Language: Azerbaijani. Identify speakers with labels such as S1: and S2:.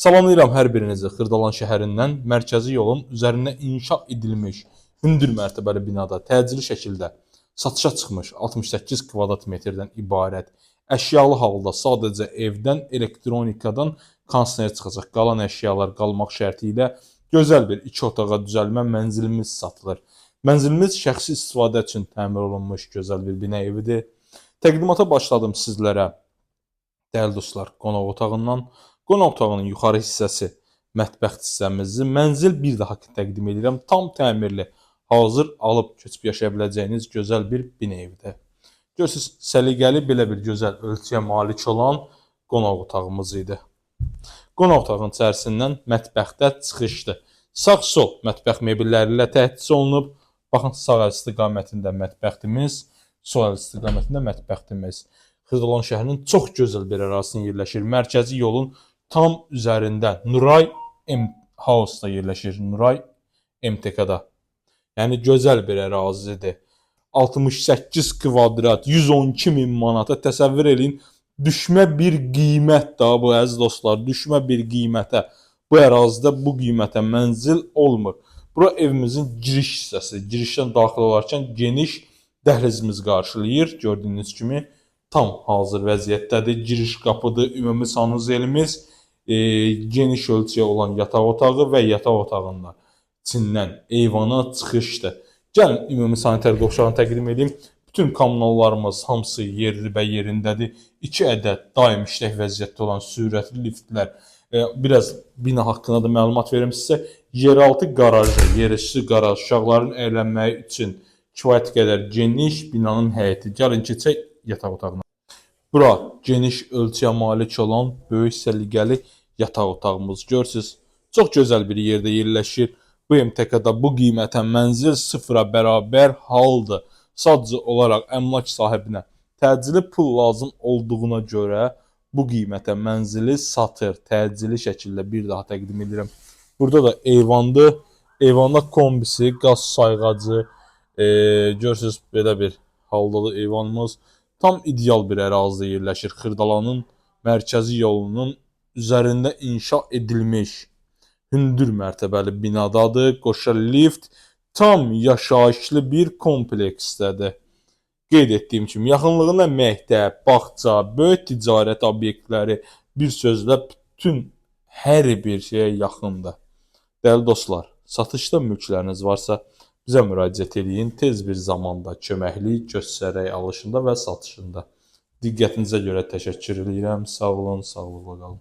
S1: Salamlayıram hər birinizi Xırdalan şəhərindən mərkəzi yolun üzərində inşa edilmiş hündür mərtəbəli binada təcili şəkildə satışa çıxmış 68 kvadrat metrdən ibarət əşyalı halda sadəcə evdən, elektronikadan kondisioner çıxacaq. Qalan əşyalar qalmaq şərti ilə gözəl bir 2 otağa düzəlmə mənzilimiz satılır. Mənzilimiz şəxsi istifadə üçün təmir olunmuş gözəl bir bina evidir. Təqdimata başladım sizlərə. Dəyərli dostlar, qonaq otağından. Qonaq otağının yuxarı hissəsi mətbəx hissəmizi mənzil bir daha təqdim edirəm. Tam təmirli, hazır alıb köçüb yaşaya biləcəyiniz gözəl bir bina evidir. Görürsünüz, səliqəli belə bir gözəl ölçüyə malik olan qonaq otağımız idi. Qonaq otağının içərisindən mətbəxdə çıxışdır. Sağ-sol mətbəx mebelləri ilə təchiz olunub. Baxın, sağ əl istiqamətində mətbəximiz, sol əl istiqamətində mətbəximiz. Xırdalan şəhərinin çox gözəl bir ərazisində yerləşir. Mərkəzi yolun tam üzərində Nuray House-da yerləşir. Nuray MTK-da. Yəni gözəl bir ərazidir. 68 kvadrat, 112 min manata təsəvvür edin. Düşmə bir qiymət də bu əziz dostlar, düşmə bir qiymətə. Bu ərazidə bu qiymətə mənzil olmur. Bura evimizin giriş hissəsi. Girişdən daxil olarkən geniş dəhlizimiz qarşılayır. Gördüyünüz kimi tam hazır vəziyyətdədir. Giriş qapıdır, ümumi sanuzelimiz, geniş ölçüyə olan yataq otağı və yataq otağında içindən eyvana çıxışdır. Gəlin ümumi sanitar qovşağını təqdim edeyim. Bütün kommunallarımız hamısı yerli və yerindədir. 2 ədəd daim işlək vəziyyətdə olan sürətli liftlər. Biraz bina haqqında da məlumat verim sizə. Yeraltı qarajı, yerüstü qaraj, uşaqların əylənməyi üçün kifayət qədər geniş binanın həyəti. Gəlin keçək yataq otağına. Bura geniş ölçüyə malik olan böyük səliqəli yataq otağımız. Görürsünüz, çox gözəl bir yerdə yerləşir. Bu MTK-da bu qiymətə mənzil sıfıra bərabər haldır. Sadəcə olaraq əmlak sahibinə təcili pul lazım olduğuna görə bu qiymətə mənzili satır. Təcili şəkildə bir daha təqdim edirəm. Burada da eyvandır. Eyvanda kombisi, qaz sayğacı, görürsünüz belə bir haldadır eyvanımız. Tam ideal bir ərazidə yerləşir. Xırdalanın mərkəzi yolunun üzərində inşa edilmiş hündür mərtəbəli binadadır. Qoşa lift tam yaşayışlı bir kompleksdədir. Qeyd etdiyim kimi yaxınlığında məktəb, bağça, böyük ticarət obyektləri, bir sözlə bütün hər bir şeyə yaxındır. Dəyərli dostlar, satışda mülkləriniz varsa bizə müraciət edin. Tez bir zamanda köməklik göstərək alışında və satışında. Diqqətinizə görə təşəkkür edirəm. Sağ olun, sağlıqla qalın.